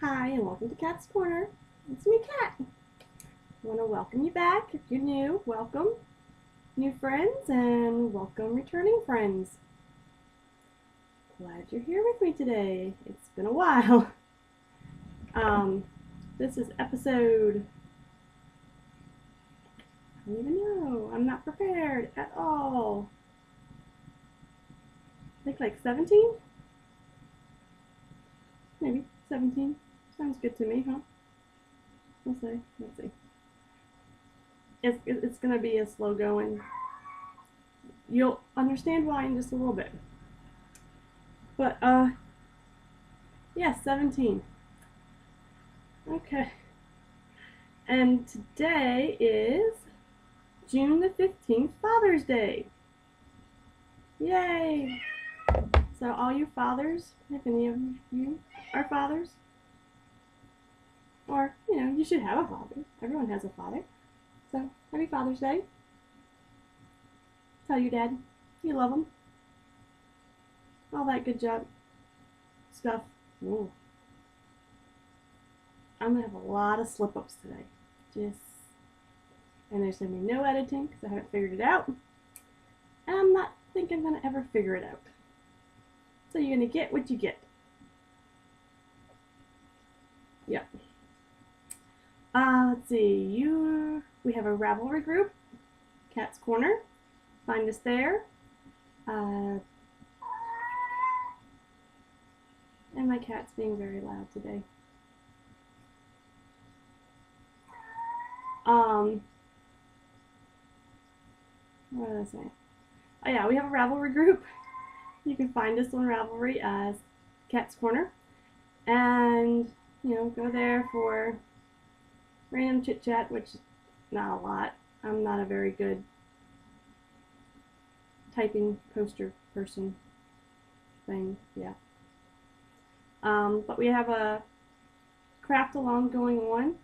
Hi, and welcome to Cat's Corner. It's me, Cat. I want to welcome you back. If you're new, welcome. New friends, and welcome returning friends. Glad you're here with me today. It's been a while. This is episode... I don't even know. I'm not prepared at all. I think like 17? Maybe 17. Sounds good to me, huh? We'll see. Let's see. It's going to be a slow going. You'll understand why in just a little bit. But, yeah, 17. Okay. And today is June the 15th, Father's Day. Yay! So all you fathers, if any of you are fathers, or, you should have a father. Everyone has a father. So, happy Father's Day. Tell your dad you love him. All that good job stuff. Ooh. I'm going to have a lot of slip-ups today. And there's going to be no editing because I haven't figured it out. And I'm not thinking I'm going to ever figure it out. So you're going to get what you get. Yep. Let's see. We have a Ravelry group, Cat's Corner. Find us there. And my cat's being very loud today. What did I say? Oh yeah, we have a Ravelry group. You can find us on Ravelry as Cat's Corner. And, go there for random chit chat, which is not a lot. I'm not a very good typing poster person thing, yeah. But we have a craft along going on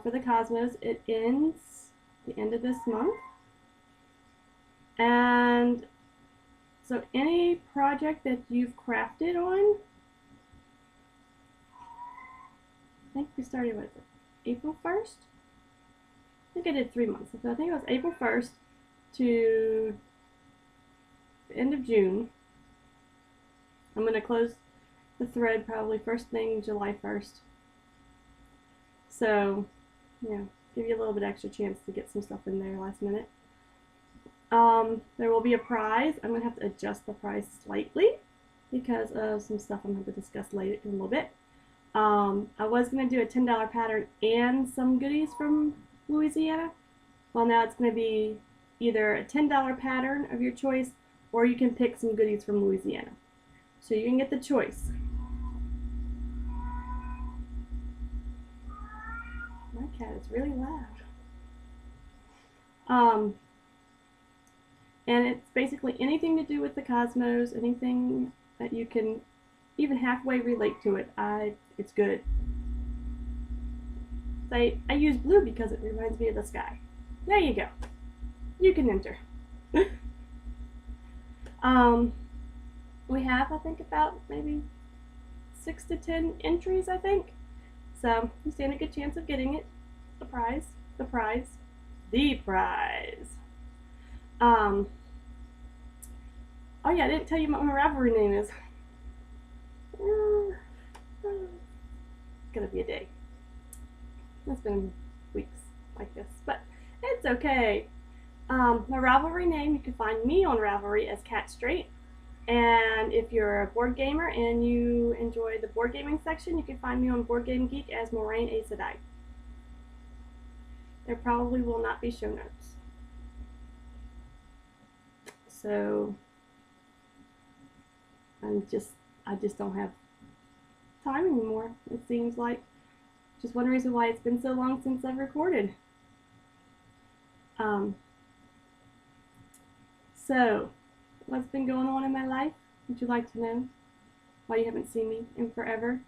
for the Cosmos. It ends the end of this month. And so any project that you've crafted on, I think we started, what is it, April 1st? I think I did 3 months. So I think it was April 1st to the end of June. I'm going to close the thread probably first thing July 1st. So, give you a little bit extra chance to get some stuff in there last minute. There will be a prize. I'm going to have to adjust the price slightly because of some stuff I'm going to discuss later in a little bit. I was going to do a $10 pattern and some goodies from Louisiana. Well, now it's going to be either a $10 pattern of your choice, or you can pick some goodies from Louisiana. So you can get the choice. My cat is really loud. And it's basically anything to do with the Cosmos, anything that you can even halfway relate to it. It's good. I use blue because it reminds me of the sky. There you go. You can enter. We have, I think, about maybe 6 to 10 entries, I think. So you stand a good chance of getting it. The prize. Oh yeah, I didn't tell you what my Ravelry name is. It's gonna be a day. It's been weeks like this, but it's okay. My Ravelry name, you can find me on Ravelry as Cat Straight. And if you're a board gamer and you enjoy the board gaming section, you can find me on Board Game Geek as Moraine A. Sedai. There probably will not be show notes. So I just don't have time anymore, it seems like. Just one reason why it's been so long since I've recorded. So, what's been going on in my life? Would you like to know? Why you haven't seen me in forever?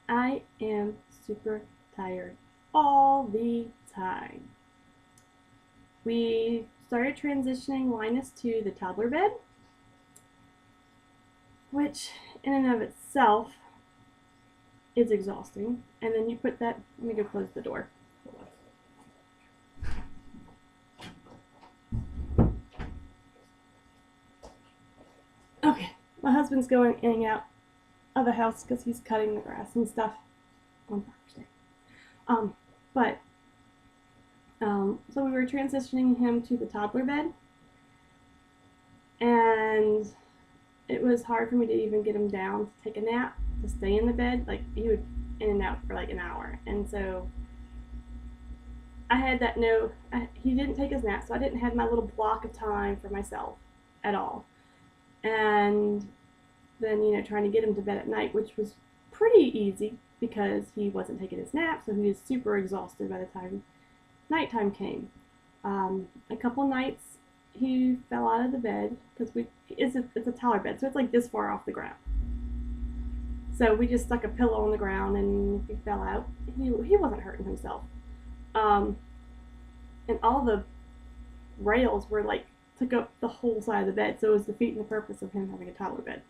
I am super tired all the time. We started transitioning Linus to the toddler bed, which in and of itself is exhausting. And then you put that, let me go close the door. Okay, my husband's going in and out of the house because he's cutting the grass and stuff on Thursday. But so we were transitioning him to the toddler bed, and it was hard for me to even get him down to take a nap, to stay in the bed. Like, he would in and out for like an hour, and so I had that he didn't take his nap, so I didn't have my little block of time for myself at all. And then, trying to get him to bed at night, which was pretty easy because he wasn't taking his nap, so he was super exhausted by the time nighttime came. A couple nights he fell out of the bed because it's a toddler bed, so it's like this far off the ground. So we just stuck a pillow on the ground, and if he fell out, he wasn't hurting himself. And all the rails were like took up the whole side of the bed, so it was defeating the purpose of him having a toddler bed.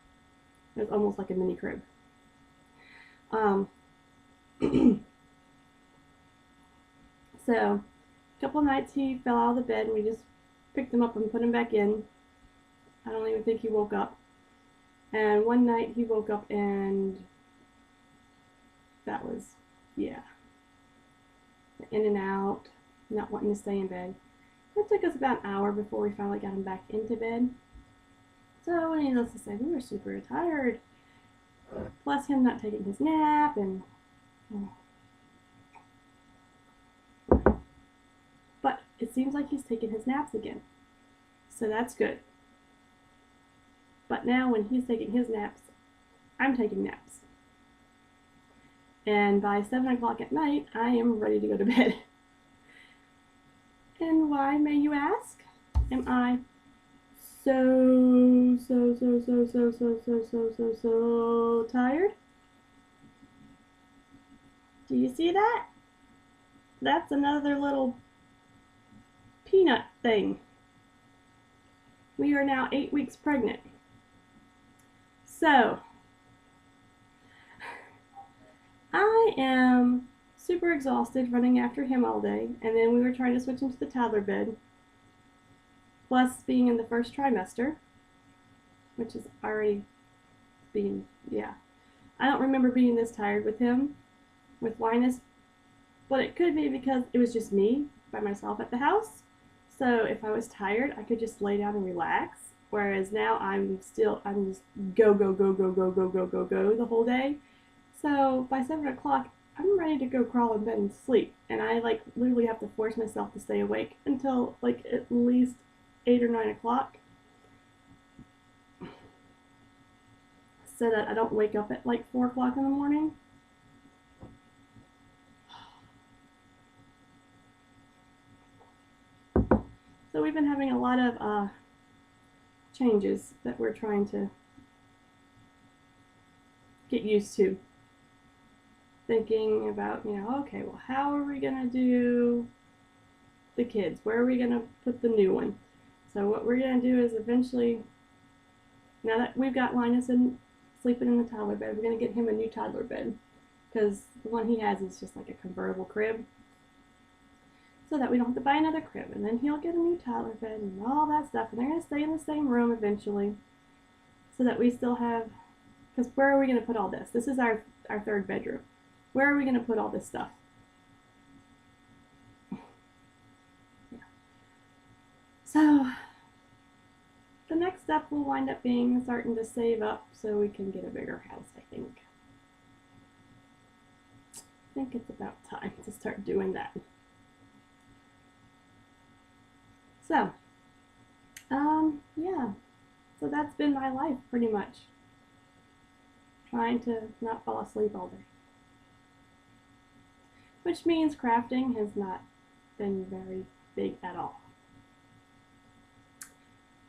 It was almost like a mini crib. So a couple nights he fell out of the bed, and we just picked him up and put him back in. I don't even think he woke up. And one night he woke up, and that was, yeah, in and out, not wanting to stay in bed. It took us about an hour before we finally got him back into bed. So, needless to say, we were super tired. Plus him not taking his nap, and but it seems like he's taking his naps again. So that's good. But now when he's taking his naps, I'm taking naps. And by 7 o'clock at night, I am ready to go to bed. And why, may you ask? Am I so tired? Do you see that? That's another little peanut thing. We are now 8 weeks pregnant. So, I am super exhausted running after him all day, and then we were trying to switch into the toddler bed, plus being in the first trimester, which is already being, yeah. I don't remember being this tired with him, with Linus, but it could be because it was just me by myself at the house. So if I was tired, I could just lay down and relax. Whereas now I'm just go the whole day. So by 7 o'clock, I'm ready to go crawl in bed and sleep. And I like literally have to force myself to stay awake until like at least 8 or 9 o'clock. So that I don't wake up at like 4 o'clock in the morning. So we've been having a lot of changes that we're trying to get used to. Thinking about, okay, well, how are we going to do the kids? Where are we going to put the new one? So what we're going to do is eventually, now that we've got Linus sleeping in the toddler bed, we're going to get him a new toddler bed, because the one he has is just like a convertible crib, so that we don't have to buy another crib. And then he'll get a new toddler bed and all that stuff, and they're going to stay in the same room eventually, so that we still have, because where are we going to put all this? This is our third bedroom. Where are we going to put all this stuff? Yeah. So the next step will wind up being starting to save up so we can get a bigger house, I think. I think it's about time to start doing that. So, yeah. So that's been my life, pretty much. Trying to not fall asleep all day. Which means crafting has not been very big at all.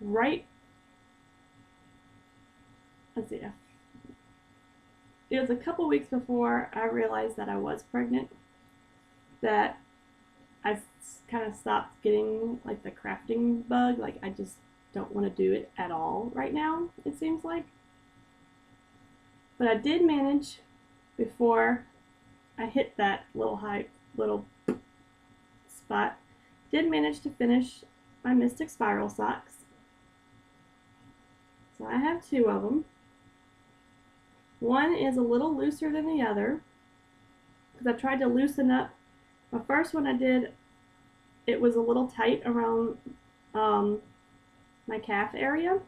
Right? Let's see. It was a couple weeks before I realized that I was pregnant that I kind of stopped getting like the crafting bug. Like, I just don't want to do it at all right now, it seems like. But I did manage before I hit that little spot. Did manage to finish my Mystic Spiral socks. So I have 2 of them. One is a little looser than the other because I tried to loosen up. The first one I did, it was a little tight around my calf area.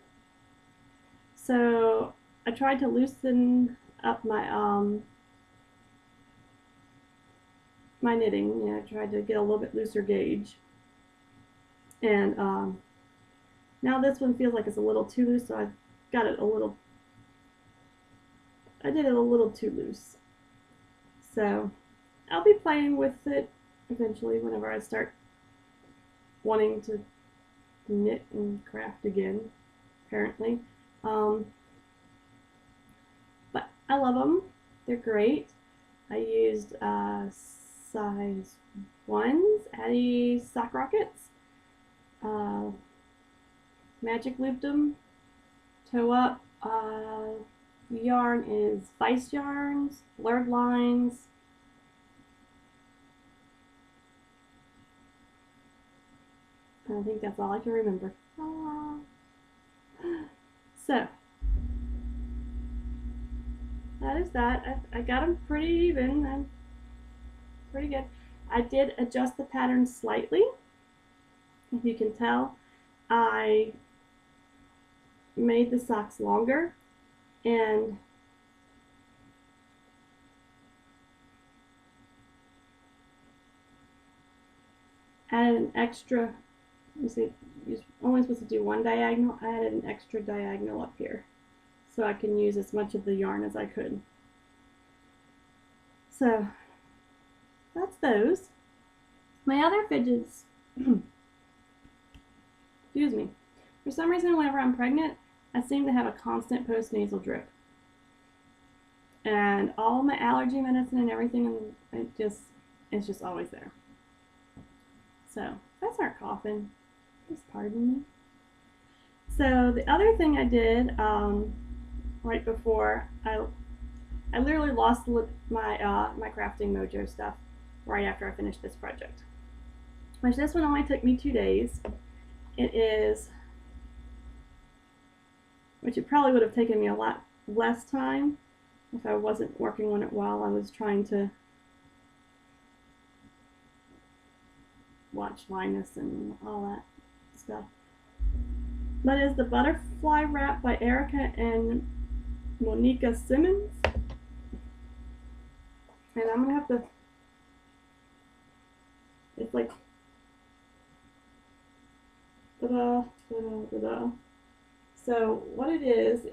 So I tried to loosen up my my knitting. I tried to get a little bit looser gauge. And now this one feels like it's a little too loose, so I got it a little, I did it a little too loose. So I'll be playing with it eventually whenever I start wanting to knit and craft again, apparently. But I love them. They're great. I used size 1s, Addi Sock Rockets. Magic looped them. Toe up. The yarn is Vice Yarns, Blurred Lines. I think that's all I can remember. So that is that. I got them pretty even. I'm pretty good. I did adjust the pattern slightly. If you can tell, I made the socks longer and added an extra, you see, you're only supposed to do one diagonal. I added an extra diagonal up here so I can use as much of the yarn as I could. So that's those. My other fidgets, excuse me, for some reason whenever I'm pregnant, I seem to have a constant postnasal drip. And all my allergy medicine and everything, it's just always there. So if I start coughing, just pardon me. So the other thing I did right before, I literally lost my my Crafting Mojo stuff right after I finished this project. Which this one only took me 2 days. It is, which it probably would have taken me a lot less time if I wasn't working on it while I was trying to watch Linus and all that stuff. But it's the Butterfly Wrap by Erica and Monica Simmons. And I'm going to have to, it's like, ta-da, ta-da, ta-da. So what it is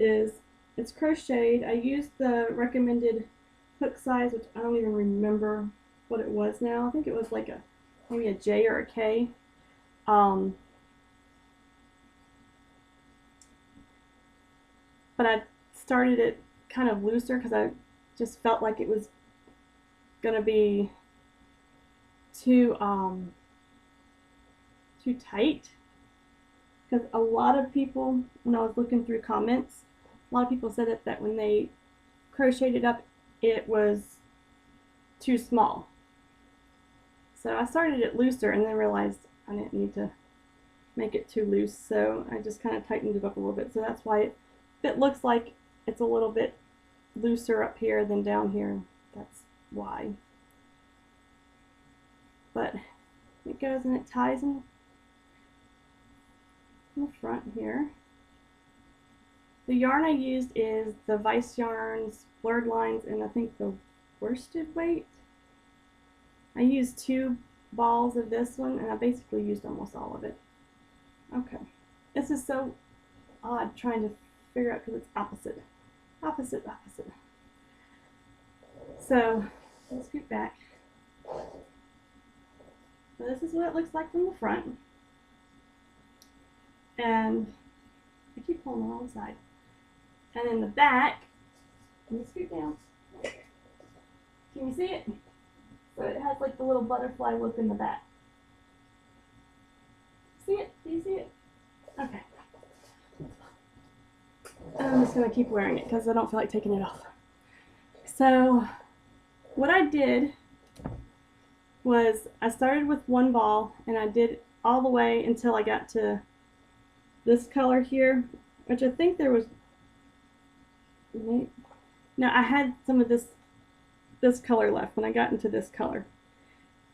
it's crocheted. I used the recommended hook size, which I don't even remember what it was now. I think it was like maybe a J or a K. But I started it kind of looser because I just felt like it was gonna be too tight. Because a lot of people, when I was looking through comments, a lot of people said that when they crocheted up, it was too small. So I started it looser and then realized I didn't need to make it too loose, so I just kind of tightened it up a little bit. So that's why it looks like it's a little bit looser up here than down here. That's why. But it goes and it ties in the front here. The yarn I used is the Vice Yarns, Blurred Lines, and I think the worsted weight. I used 2 balls of this one, and I basically used almost all of it. Okay. This is so odd trying to figure out because it's opposite. Opposite, opposite. So, let's scoot back. So this is what it looks like from the front. And I keep pulling the wrong side. And in the back, let me scoot down. Can you see it? So it has like the little butterfly look in the back. See it? Do you see it? Okay. And I'm just going to keep wearing it because I don't feel like taking it off. So what I did was I started with one ball and I did all the way until I got to this color here, which I think there was, no, I had some of this color left when I got into this color.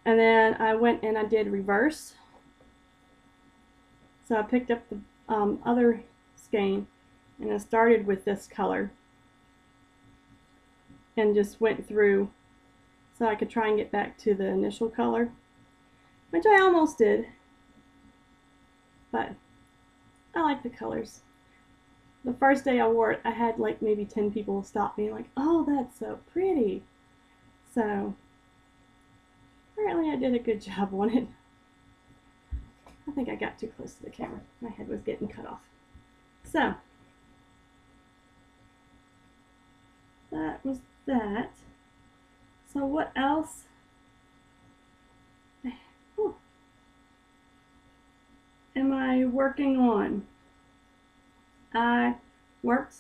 And then I went and I did reverse. So I picked up the other skein and I started with this color and just went through so I could try and get back to the initial color, which I almost did, but I like the colors. The first day I wore it, I had like maybe 10 people stop me like, oh, that's so pretty. So apparently I did a good job on it. I think I got too close to the camera. My head was getting cut off. So that was that. So what else? Am I working on? I worked,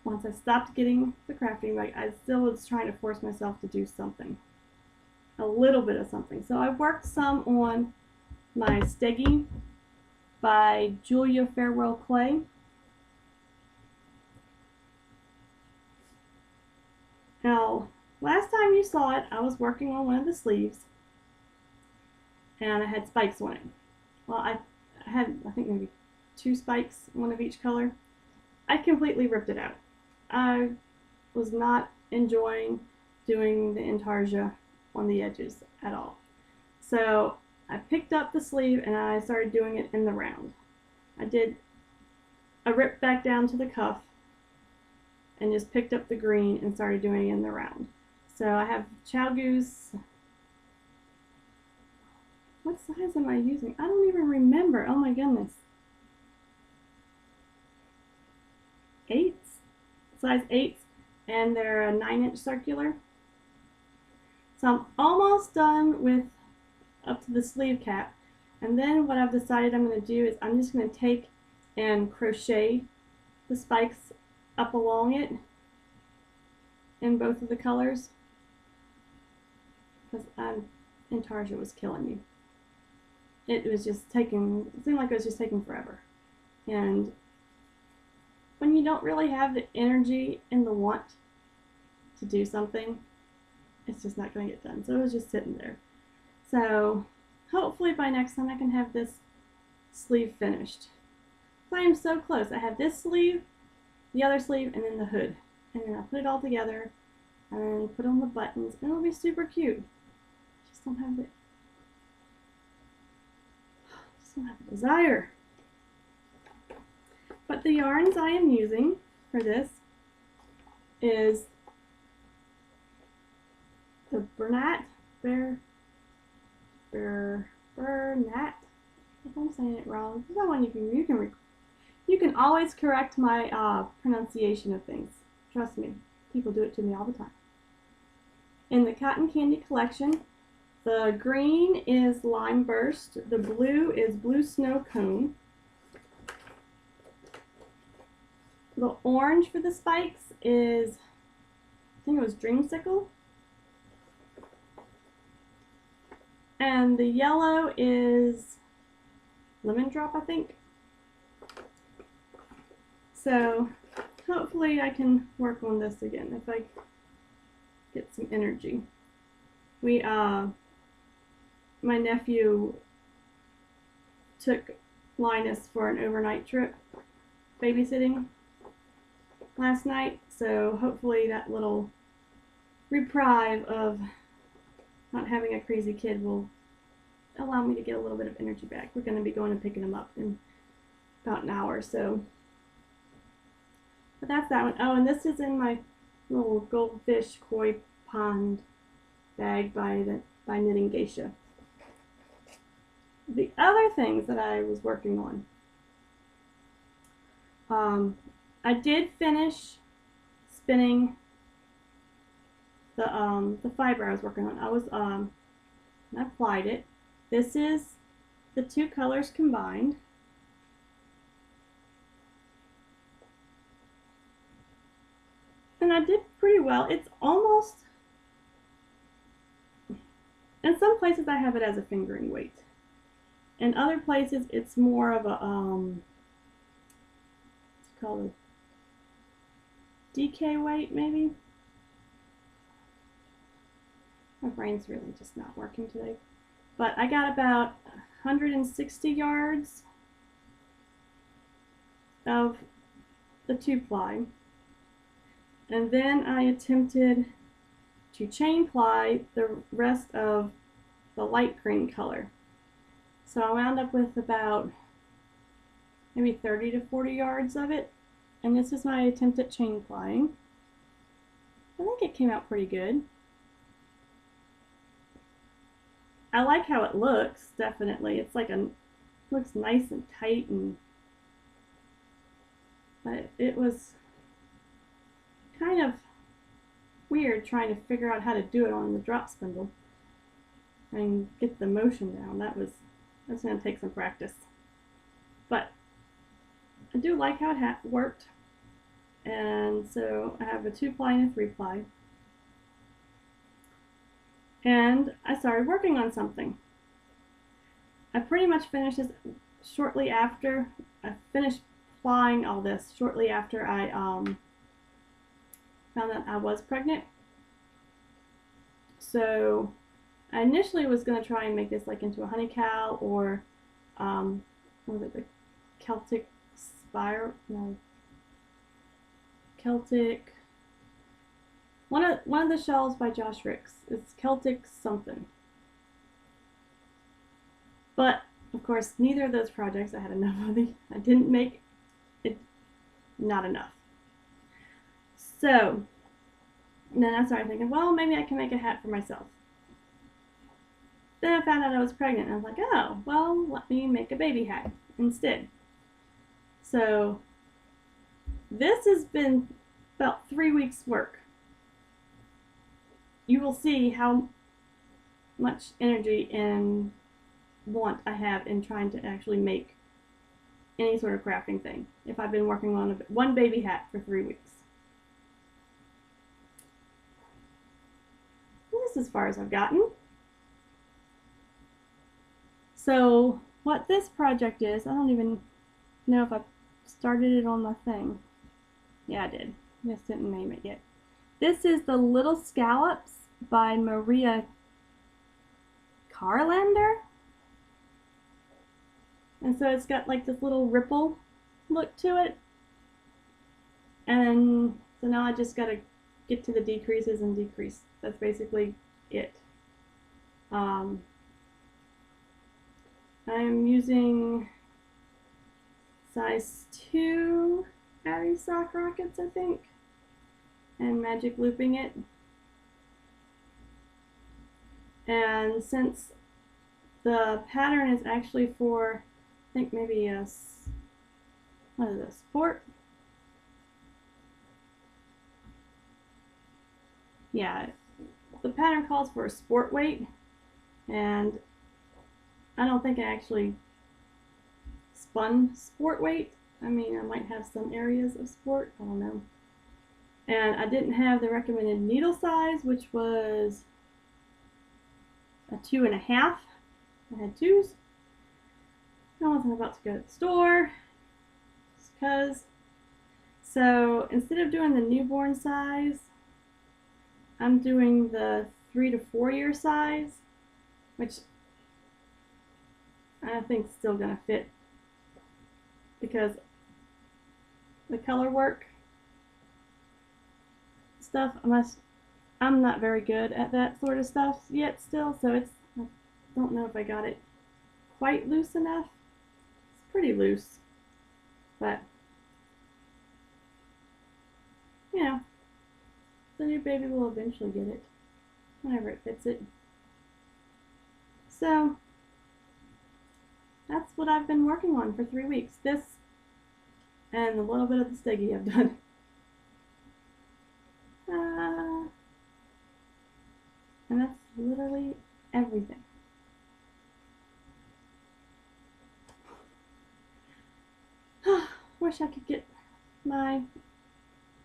once I stopped getting the crafting bag, I still was trying to force myself to do something. A little bit of something. So I worked some on my Steggy by Julia Farewell Clay. Now, last time you saw it, I was working on one of the sleeves and I had spikes on it. Well, I had, I think, maybe 2 spikes, one of each color. I completely ripped it out. I was not enjoying doing the intarsia on the edges at all. So I picked up the sleeve and I started doing it in the round. I ripped back down to the cuff and just picked up the green and started doing it in the round. So I have ChiaoGoo's, what size am I using? I don't even remember. Oh my goodness. 8s, size 8s, and they're a 9-inch circular. So I'm almost done with up to the sleeve cap. And then what I've decided I'm going to do is I'm just going to take and crochet the spikes up along it in both of the colors, because intarsia was killing me. It was just taking, it seemed like it was just taking forever. And when you don't really have the energy and the want to do something, it's just not going to get done. So it was just sitting there. So hopefully by next time I can have this sleeve finished. So I am so close. I have this sleeve, the other sleeve, and then the hood. And then I'll put it all together and then put on the buttons, and it'll be super cute. Just don't have the desire. But the yarns I am using for this is the Bernat, if I'm saying it wrong, there's no one you can always correct my pronunciation of things. Trust me, people do it to me all the time. In the Cotton Candy collection, the green is Lime Burst, the blue is Blue Snow Cone. The orange for the spikes is, I think it was Dreamsicle. And the yellow is Lemon Drop, I think. So hopefully I can work on this again if I get some energy. My nephew took Linus for an overnight trip babysitting last night, so hopefully that little reprieve of not having a crazy kid will allow me to get a little bit of energy back. We're going to be going and picking him up in about an hour or so. But that's that one. Oh, and this is in my little goldfish koi pond bag by Knitting Geisha. The other things that I was working on, I did finish spinning the fiber I was working on. I applied it. This is the 2 colors combined. And I did pretty well. It's almost, in some places I have it as a fingering weight. In other places it's more of a, it's called a DK weight maybe. My brain's really just not working today. But I got about 160 yards of the 2-ply. And then I attempted to chain ply the rest of the light green color. So I wound up with about maybe 30 to 40 yards of it. And this is my attempt at chain plying. I think it came out pretty good. I like how it looks, definitely. It's like looks nice and tight, and but it was kind of weird trying to figure out how to do it on the drop spindle and get the motion down. That's going to take some practice. But I do like how it worked. And so I have a 2-ply and a 3-ply. And I started working on something. I pretty much finished this shortly after I finished plying all this, shortly after I found out I was pregnant. So I initially was going to try and make this like into a honey cow, or what was it, the Celtic Spire? No, Celtic. One of the shells by Josh Ricks. It's Celtic something. But of course, neither of those projects I had enough money. I didn't make it, not enough. So then I started thinking, well, maybe I can make a hat for myself. Then I found out I was pregnant, and I was like, oh, well, let me make a baby hat instead. So this has been about 3 weeks' work. You will see how much energy and want I have in trying to actually make any sort of crafting thing if I've been working on one baby hat for 3 weeks. This is as far as I've gotten. So what this project is, I don't even know if I started it on my thing. Yeah, I did. Just didn't name it yet. This is the Little Scallops by Maria Carlander. And so it's got like this little ripple look to it. And so now I just got to get to the decreases and decrease. That's basically it. I'm using size 2 Abby Sock Rockets, I think, and magic looping it. And since the pattern is actually for, I think maybe a, what is this, sport? Yeah, the pattern calls for a sport weight, and I don't think I actually spun sport weight. I mean, I might have some areas of sport, I don't know. And I didn't have the recommended needle size, which was a 2.5. I had 2s. I wasn't about to go to the store, just because. So instead of doing the newborn size, I'm doing the 3 to 4 year size, which I think is still going to fit because the color work stuff, I'm not very good at that sort of stuff yet still, so I don't know if I got it quite loose enough. It's pretty loose, but you know, the new baby will eventually get it whenever it fits it. So that's what I've been working on for 3 weeks. This and a little bit of the Steggy I've done. And that's literally everything. Wish I could get my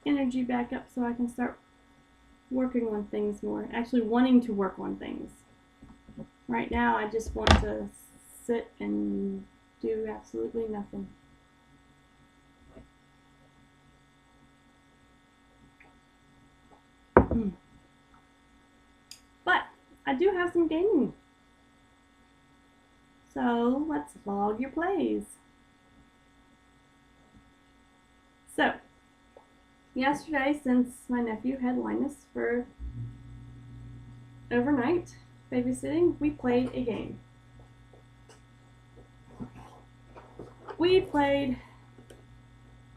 energy back up so I can start working on things more, actually wanting to work on things. Right now, I just want to sit and do absolutely nothing. But I do have some gaming. So let's log your plays. So, yesterday, since my nephew had Linus for overnight babysitting, we played a game. We played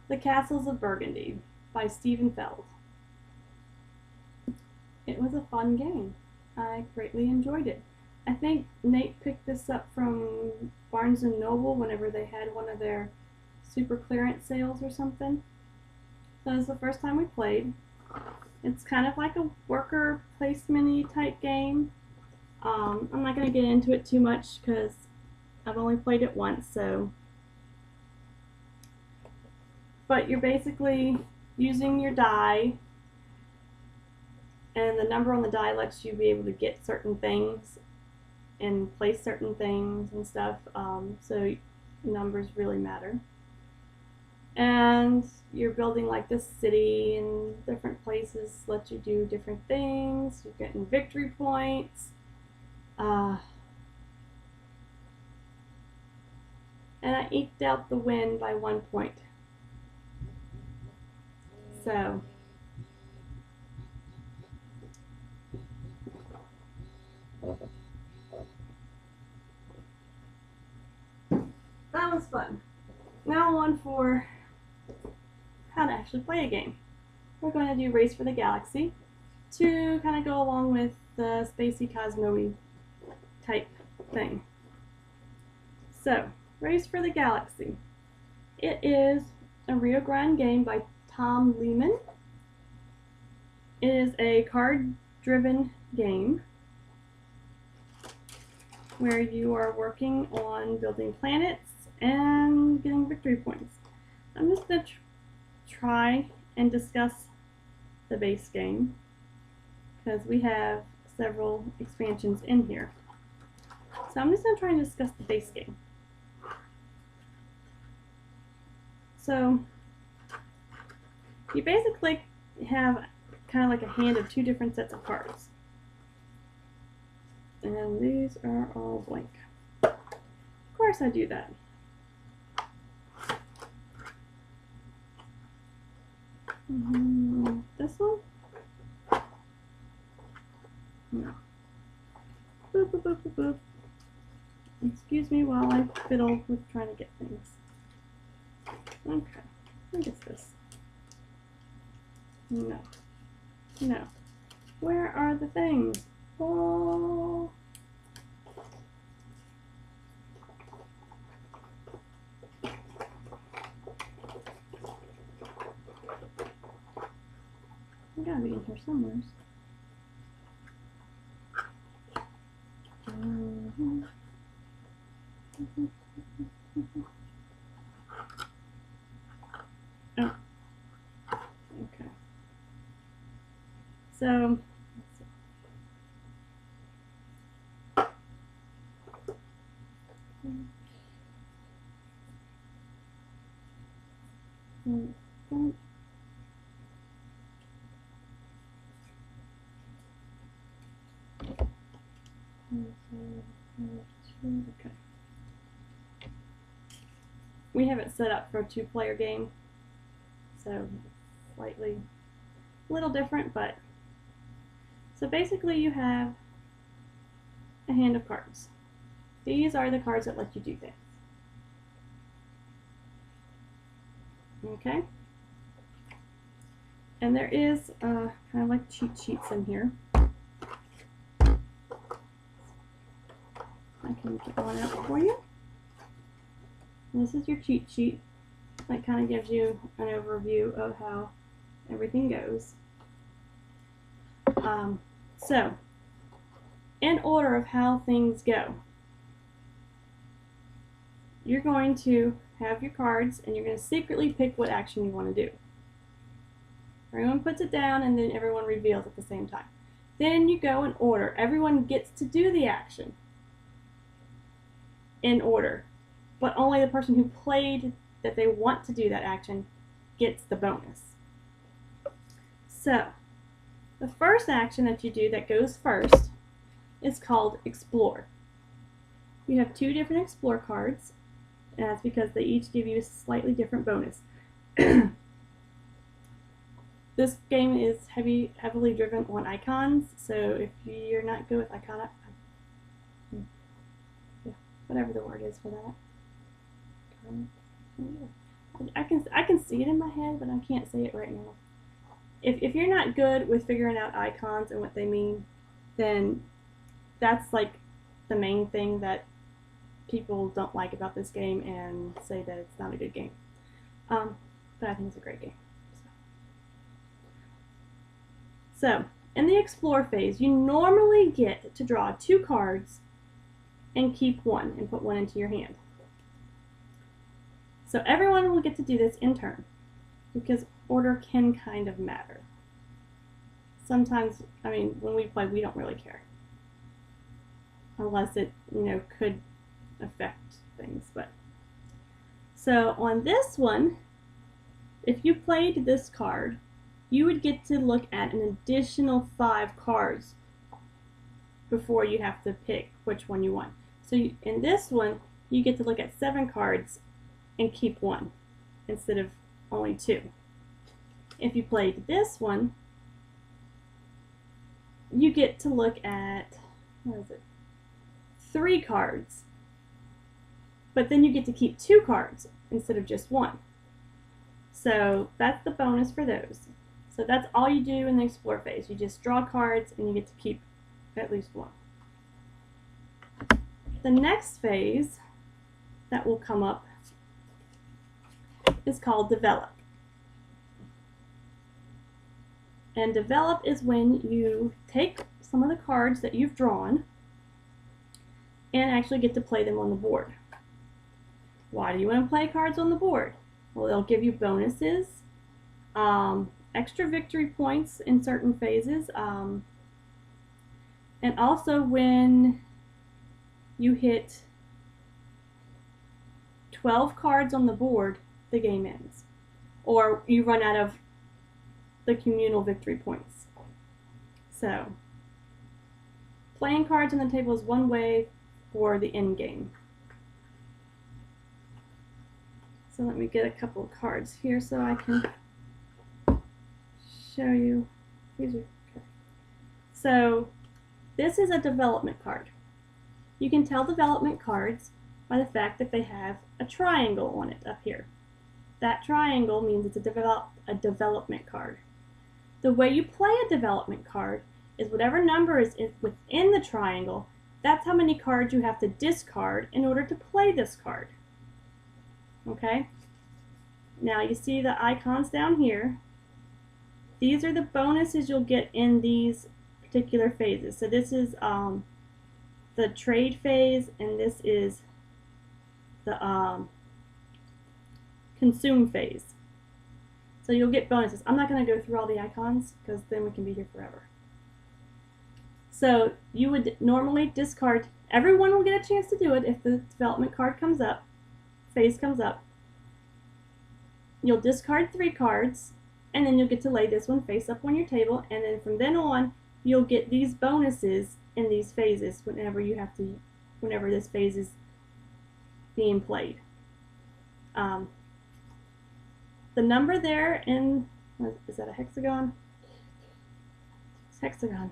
The Castles of Burgundy by Stephen Feld. It was a fun game. I greatly enjoyed it. I think Nate picked this up from Barnes & Noble whenever they had one of their super clearance sales or something. So it was the first time we played. It's kind of like a worker placement-y type game. I'm not going to get into it too much because I've only played it once, so. But you're basically using your die, and the number on the die lets you be able to get certain things and place certain things and stuff, so numbers really matter. And you're building like this city, and different places let you do different things. You're getting victory points. And I eked out the win by 1 point. So that was fun. Now on for how to actually play a game. We're going to do Race for the Galaxy to kind of go along with the Spacey Cosmo-y type thing. So, Race for the Galaxy. It is a Rio Grande game by Tom Lehman. It is a card-driven game where you are working on building planets and getting victory points. I'm just going to try and discuss the base game because we have several expansions in here. So I'm just going to try and discuss the base game. So you basically have kind of like a hand of 2 different sets of cards. And these are all blank. Of course I do that. This one? No. Boop, boop, boop, boop, boop. Excuse me while I fiddle with trying to get things. Okay. What is this? No. No. Where are the things? Oh. They gotta be in here somewhere. Oh. Okay. So, okay. We have it set up for a 2-player game, so slightly a little different, but so basically you have a hand of cards. These are the cards that let you do things. Okay? And there is kind of like cheat sheets in here. I can get one out for you. This is your cheat sheet. That kind of gives you an overview of how everything goes. So, in order of how things go, you're going to have your cards and you're going to secretly pick what action you want to do. Everyone puts it down, and then everyone reveals at the same time. Then you go in order. Everyone gets to do the action in order, but only the person who played that they want to do that action gets the bonus. So, the first action that you do that goes first is called Explore. You have 2 different Explore cards, and that's because they each give you a slightly different bonus. This game is heavily driven on icons, so if you're not good with whatever the word is for that. I can see it in my head, but I can't say it right now. If you're not good with figuring out icons and what they mean, then that's like the main thing that people don't like about this game and say that it's not a good game. But I think it's a great game. So, in the Explore phase, you normally get to draw 2 cards and keep 1 and put 1 into your hand. So everyone will get to do this in turn, because order can kind of matter. Sometimes, I mean, when we play, we don't really care, unless it, could affect things. But so on this one, if you played this card, you would get to look at an additional 5 cards before you have to pick which one you want. So in this one, you get to look at 7 cards and keep 1 instead of only 2. If you played this one, you get to look at, 3 cards, but then you get to keep 2 cards instead of just 1. So that's the bonus for those. So that's all you do in the Explore phase. You just draw cards and you get to keep at least 1. The next phase that will come up is called Develop. And Develop is when you take some of the cards that you've drawn and actually get to play them on the board. Why do you want to play cards on the board? Well, they'll give you bonuses, extra victory points in certain phases, and also when you hit 12 cards on the board, the game ends, or you run out of the communal victory points. So playing cards on the table is one way for the end game. So let me get a couple of cards here so I can show you. These are okay. So this is a development card. You can tell development cards by the fact that they have a triangle on it up here. That triangle means it's a development card. The way you play a development card is whatever number is within the triangle, that's how many cards you have to discard in order to play this card. Okay? Now you see the icons down here. These are the bonuses you'll get in these particular phases. So this is the trade phase, and this is the consume phase. So you'll get bonuses. I'm not going to go through all the icons because then we can be here forever. So you would normally discard, everyone will get a chance to do it if the development card comes up, phase comes up. You'll discard 3 cards, and then you'll get to lay this one face up on your table, and then from then on, you'll get these bonuses in these phases whenever this phase is being played. The number there in, is that a hexagon? It's hexagon.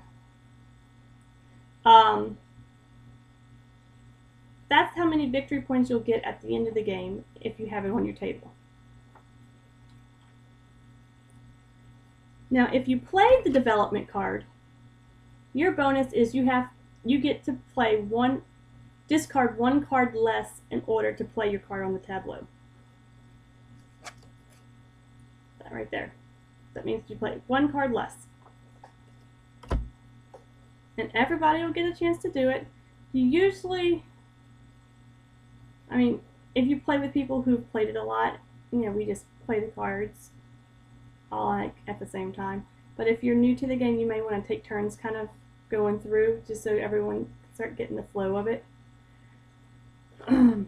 That's how many victory points you'll get at the end of the game if you have it on your table. Now, if you played the development card, your bonus is you get to play discard 1 card less in order to play your card on the tableau. That right there. That means you play 1 card less. And everybody will get a chance to do it. You usually, I mean, if you play with people who've played it a lot, we just play the cards. all like at the same time. But if you're new to the game, you may want to take turns kind of going through just so everyone can start getting the flow of it. The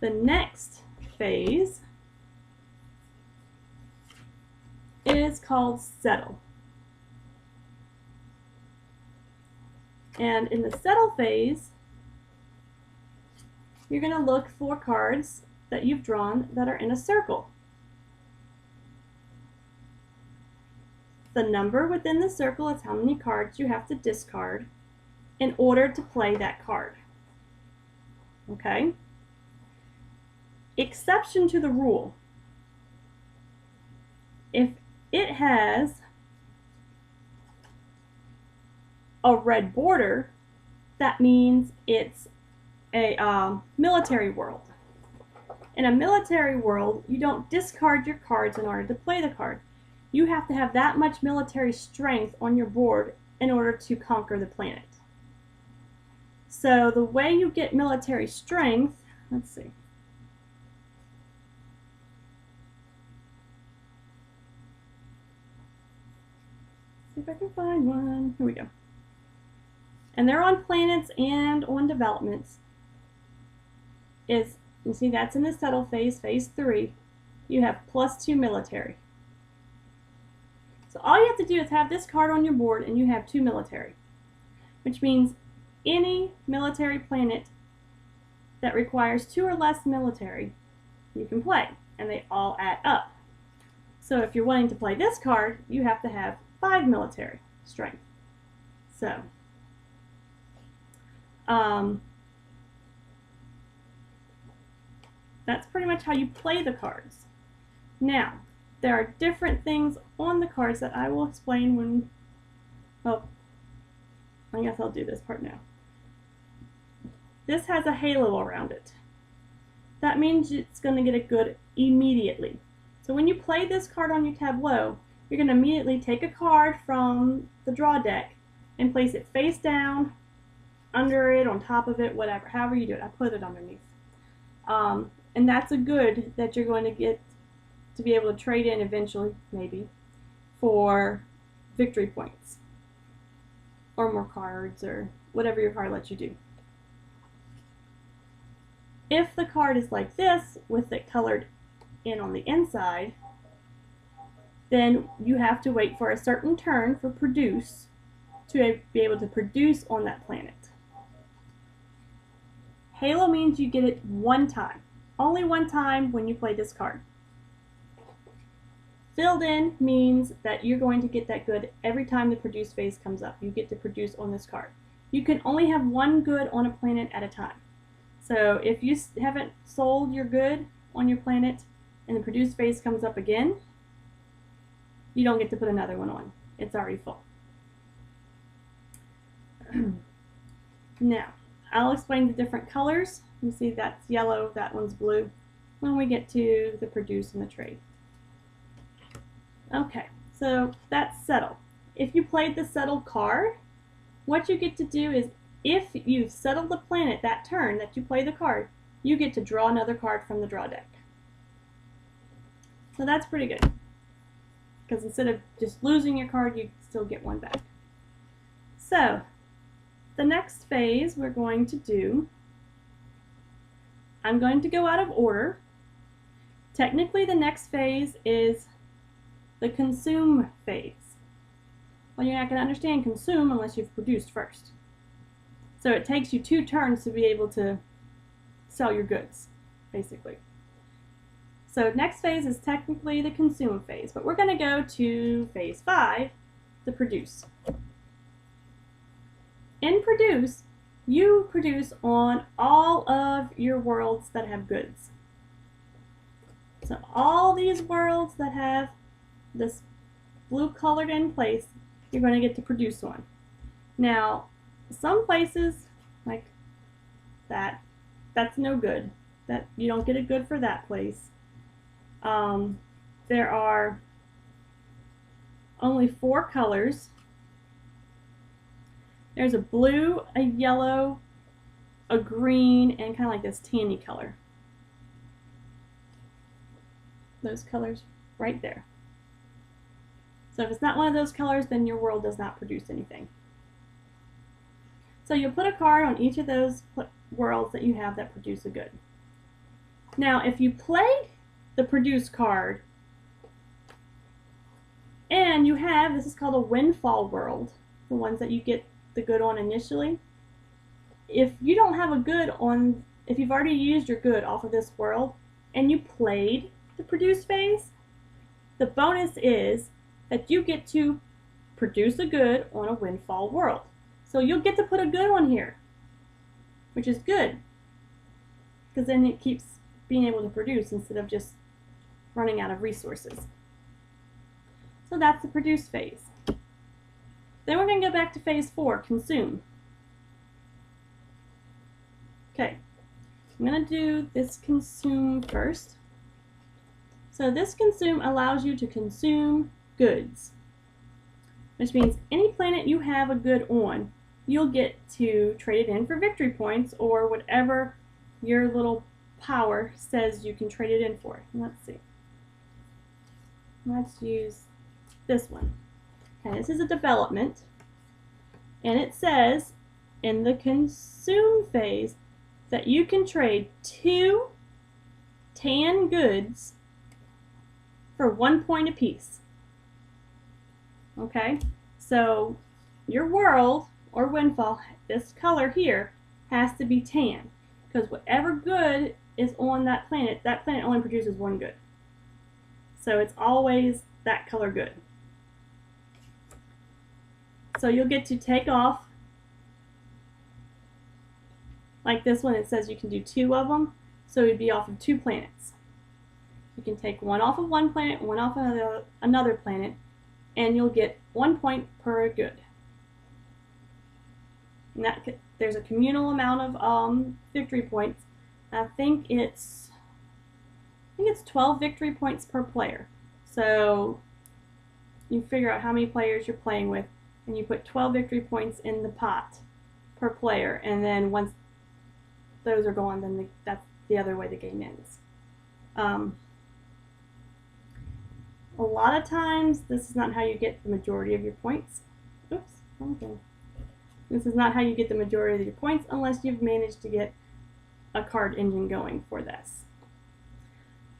next phase is called settle. And in the settle phase, you're going to look for cards that you've drawn that are in a circle. The number within the circle is how many cards you have to discard in order to play that card. Okay? Exception to the rule. If it has a red border, that means it's a military world. In a military world, you don't discard your cards in order to play the card. You have to have that much military strength on your board in order to conquer the planet. So the way you get military strength, let's see. See if I can find one. Here we go. And they're on planets and on developments. You see that's in the settle phase, phase 3. You have +2 military. So all you have to do is have this card on your board and you have 2 military. Which means any military planet that requires 2 or less military, you can play. And they all add up. So if you're wanting to play this card, you have to have 5 military strength. So, that's pretty much how you play the cards. Now, there are different things on the cards that I will explain when, well, I guess I'll do this part now. This has a halo around it. That means it's going to get a good immediately. So when you play this card on your tableau, you're going to immediately take a card from the draw deck and place it face down, under it, on top of it, whatever, however you do it. I put it underneath. And that's a good that you're going to get to be able to trade in eventually, maybe, for victory points or more cards or whatever your card lets you do. If the card is like this, with it colored in on the inside, then you have to wait for a certain turn for produce to be able to produce on that planet. Halo means you get it one time. Only one time when you play this card. Filled in means that you're going to get that good every time the produce phase comes up. You get to produce on this card. You can only have one good on a planet at a time. So if you haven't sold your good on your planet and the produce phase comes up again, you don't get to put another one on. It's already full. Now, I'll explain the different colors. You see that's yellow, that one's blue, when we get to the produce and the trade. Okay, so that's settle. If you played the settle card, what you get to do is, if you've settled the planet that turn that you play the card, you get to draw another card from the draw deck. So that's pretty good. Because instead of just losing your card, you still get one back. So, the next phase we're going to do, I'm going to go out of order. Technically, the next phase is the consume phase. Well, you're not going to understand consume unless you've produced first. So it takes you 2 turns to be able to sell your goods, basically. So next phase is technically the consume phase, but we're going to go to phase 5, the produce. In produce, you produce on all of your worlds that have goods. So all these worlds that have this blue colored in place, you're going to get to produce on. Now, some places, like that's no good. That you don't get a good for that place. There are only 4 colors. There's a blue, a yellow, a green, and kind of like this tanny color. those colors right there. So if it's not one of those colors, then your world does not produce anything. So you'll put a card on each of those worlds that you have that produce a good. Now, if you play the produce card, and you have, this is called a windfall world, the ones that you get the good on initially. If you don't have a good on, if you've already used your good off of this world, and you played the produce phase, the bonus is that you get to produce a good on a windfall world. So you'll get to put a good on here, which is good, because then it keeps being able to produce instead of just running out of resources. So that's the produce phase. Then we're going to go back to phase 4, consume. Okay, I'm going to do this consume first. So this consume allows you to consume goods, which means any planet you have a good on, you'll get to trade it in for victory points or whatever your little power says you can trade it in for. Let's see. Let's use this one. Okay, this is a development, and it says in the consume phase that you can trade 2 tan goods for 1 point apiece. Okay, so your world or windfall, this color here, has to be tan, because whatever good is on that planet only produces 1 good. So it's always that color good. So you'll get to take off, like this one, it says you can do 2 of them, so it'd be off of 2 planets. You can take one off of one planet, one off of another planet, and you'll get 1 point per good. And there's a communal amount of victory points. I think it's 12 victory points per player. So you figure out how many players you're playing with, and you put 12 victory points in the pot per player, and then once those are gone, then that's the other way the game ends. A lot of times, this is not how you get the majority of your points. Oops, wrong thing. This is not how you get the majority of your points unless you've managed to get a card engine going for this.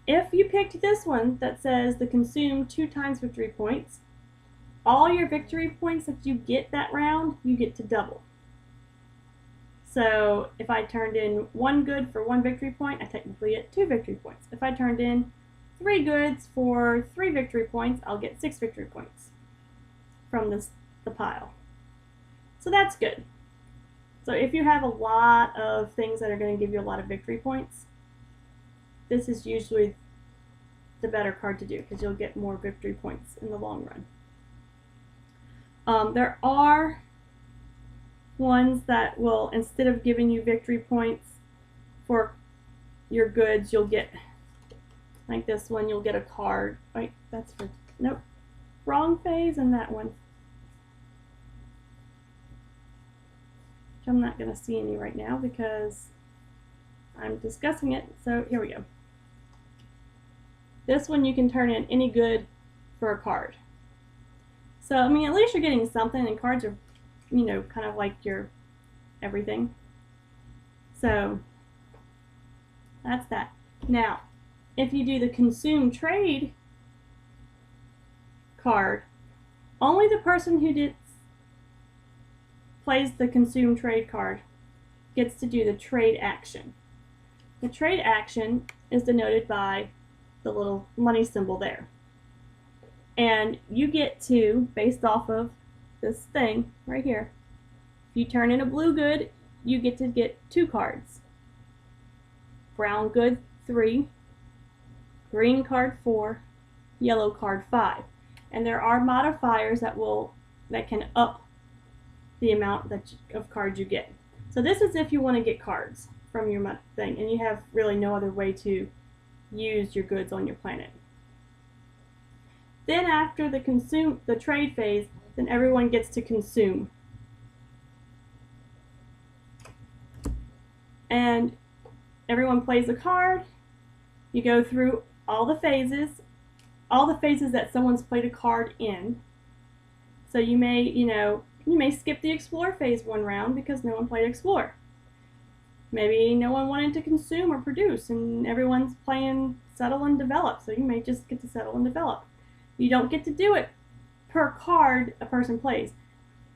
If you picked this one that says the consume 2 times victory points, all your victory points that you get that round, you get to double. So if I turned in 1 good for 1 victory point, I technically get 2 victory points. If I turned in 3 goods for 3 victory points, I'll get 6 victory points from the pile. So that's good. So if you have a lot of things that are going to give you a lot of victory points, this is usually the better card to do, because you'll get more victory points in the long run. There are ones that will, instead of giving you victory points for your goods, you'll get, like this one, you'll get a card. Wait, that's for, nope, wrong phase in that one. Which I'm not going to see any right now because I'm discussing it. So here we go. This one you can turn in any good for a card. So, I mean, at least you're getting something, and cards are, you know, kind of like your everything. So, that's that. Now, if you do the consume trade card, only the person who plays the consume trade card gets to do the trade action. The trade action is denoted by the little money symbol there. And you get to, based off of this thing right here, if you turn in a blue good, you get to get 2 cards. Brown good, 3. Green card, 4. Yellow card, 5. And there are modifiers that can up the amount of cards you get. So this is if you want to get cards from your thing, and you have really no other way to use your goods on your planet. Then after the trade phase, then everyone gets to consume. And everyone plays a card. You go through all the phases that someone's played a card in. So you may skip the Explore phase one round because no one played Explore. Maybe no one wanted to consume or produce, and everyone's playing Settle and Develop, so you may just get to Settle and Develop. You don't get to do it per card a person plays.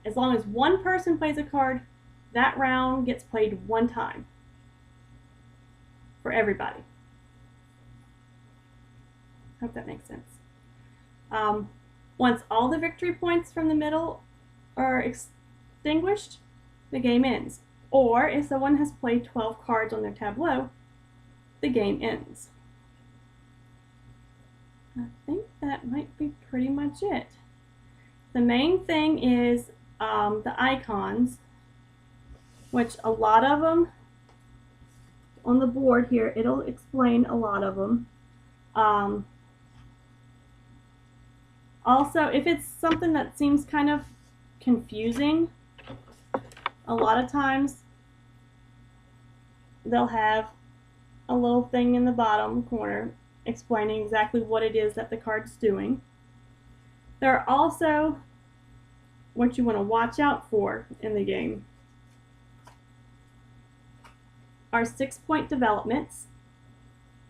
As long as one person plays a card, that round gets played one time for everybody. Hope that makes sense. Once all the victory points from the middle are extinguished, the game ends. Or if someone has played 12 cards on their tableau, the game ends. I think that might be pretty much it. The main thing is the icons, which a lot of them on the board here, it'll explain a lot of them. Also, if it's something that seems kind of confusing, a lot of times they'll have a little thing in the bottom corner explaining exactly what it is that the card's doing. There are also what you want to watch out for in the game are 6-point developments,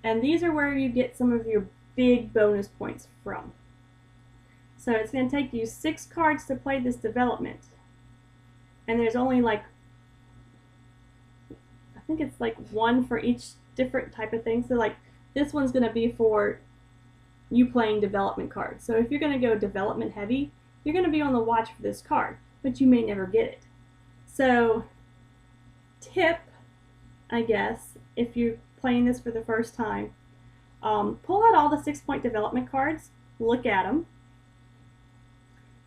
and these are where you get some of your big bonus points from. So it's going to take you 6 cards to play this development, and there's only like, I think it's like 1 for each different type of thing. So like this one's going to be for you playing development cards. So if you're going to go development heavy, you're going to be on the watch for this card, but you may never get it. So tip, I guess, if you're playing this for the first time, pull out all the 6-point development cards, look at them,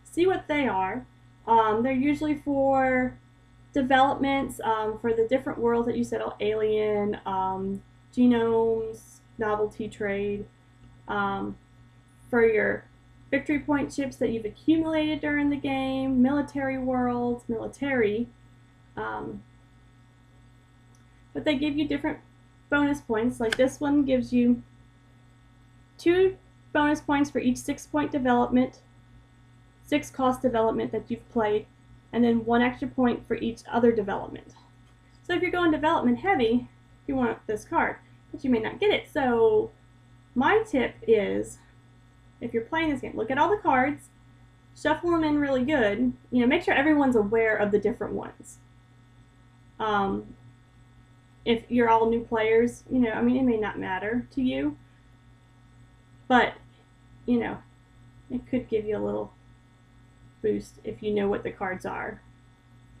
see what they are. They're usually for developments for the different worlds that you settle: alien, genomes, novelty trade, for your victory point chips that you've accumulated during the game, military worlds, military. But they give you different bonus points. Like this one gives you 2 bonus points for each 6-point development, 6 cost development that you've played, and then 1 extra point for each other development. So if you're going development heavy, you want this card, but you may not get it. So my tip is, if you're playing this game, look at all the cards, shuffle them in really good. Make sure everyone's aware of the different ones. If you're all new players, it may not matter to you, but it could give you a little boost if you know what the cards are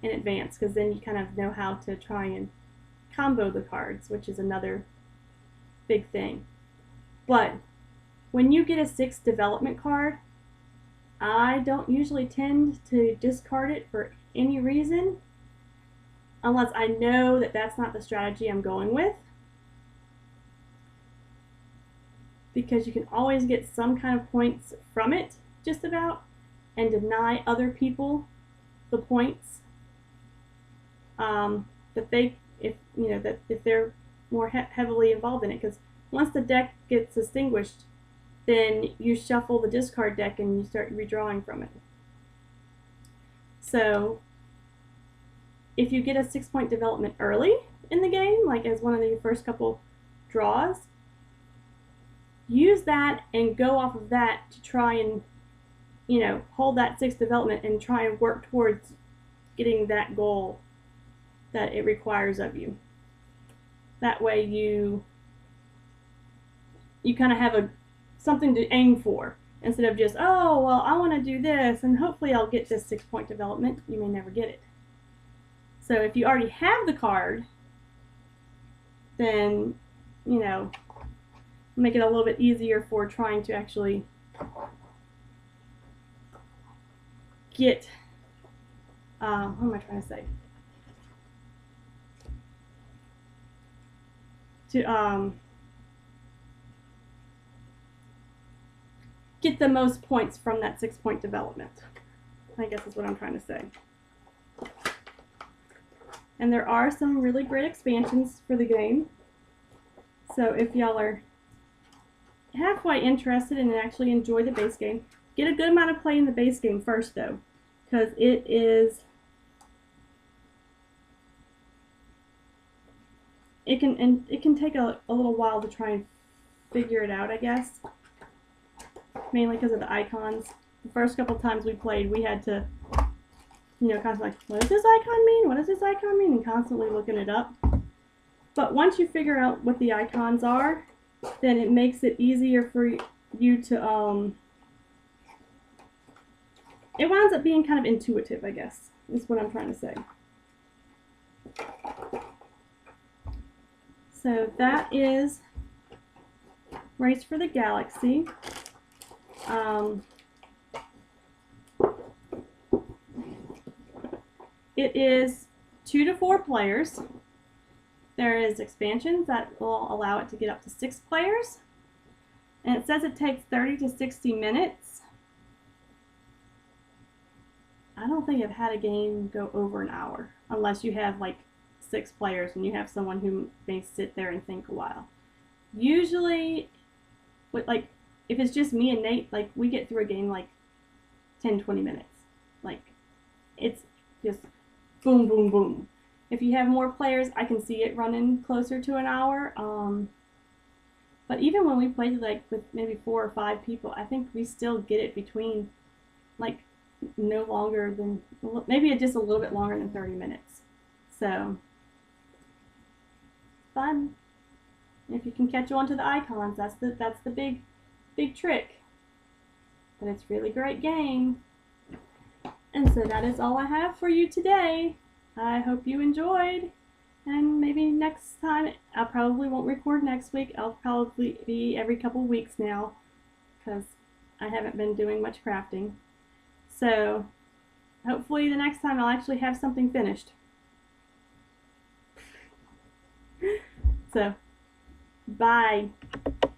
in advance, because then you kind of know how to try and combo the cards, which is another big thing. But when you get a 6 development card, I don't usually tend to discard it for any reason unless I know that that's not the strategy I'm going with, because you can always get some kind of points from it, just about, and deny other people the points that they, if they're more heavily involved in it. Because once the deck gets extinguished, then you shuffle the discard deck and you start redrawing from it. So if you get a 6-point development early in the game, like as one of your first couple draws, use that and go off of that to try and hold that 6th development and try and work towards getting that goal that it requires of you. That way you kind of have something to aim for, instead of just, oh, well, I want to do this and hopefully I'll get this 6-point development. You may never get it. So if you already have the card, then, make it a little bit easier for trying to actually get, what am I trying to say? To get the most points from that 6-point development, I guess is what I'm trying to say. And there are some really great expansions for the game. So if y'all are halfway interested and actually enjoy the base game, get a good amount of play in the base game first though, because it can take a little while to try and figure it out, I guess. Mainly because of the icons. The first couple times we played, we had to, constantly like, what does this icon mean? What does this icon mean? And constantly looking it up. But once you figure out what the icons are, then it makes it easier for you to, it winds up being kind of intuitive, I guess, is what I'm trying to say. So that is Race for the Galaxy. It is 2 to 4 players. There is expansions that will allow it to get up to 6 players. And it says it takes 30 to 60 minutes. I don't think I've had a game go over an hour, unless you have like 6 players and you have someone who may sit there and think a while. Usually, like, if it's just me and Nate, like, we get through a game like 10-20 minutes. Like, it's just boom, boom, boom. If you have more players, I can see it running closer to an hour. But even when we played like with maybe 4 or 5 people, I think we still get it between like no longer than, maybe just a little bit longer than 30 minutes. So, fun. If you can catch on to the icons, that's the big trick. But it's a really great game. And so that is all I have for you today. I hope you enjoyed. And maybe next time, I probably won't record next week. I'll probably be every couple weeks now, because I haven't been doing much crafting. So hopefully the next time I'll actually have something finished. So, bye.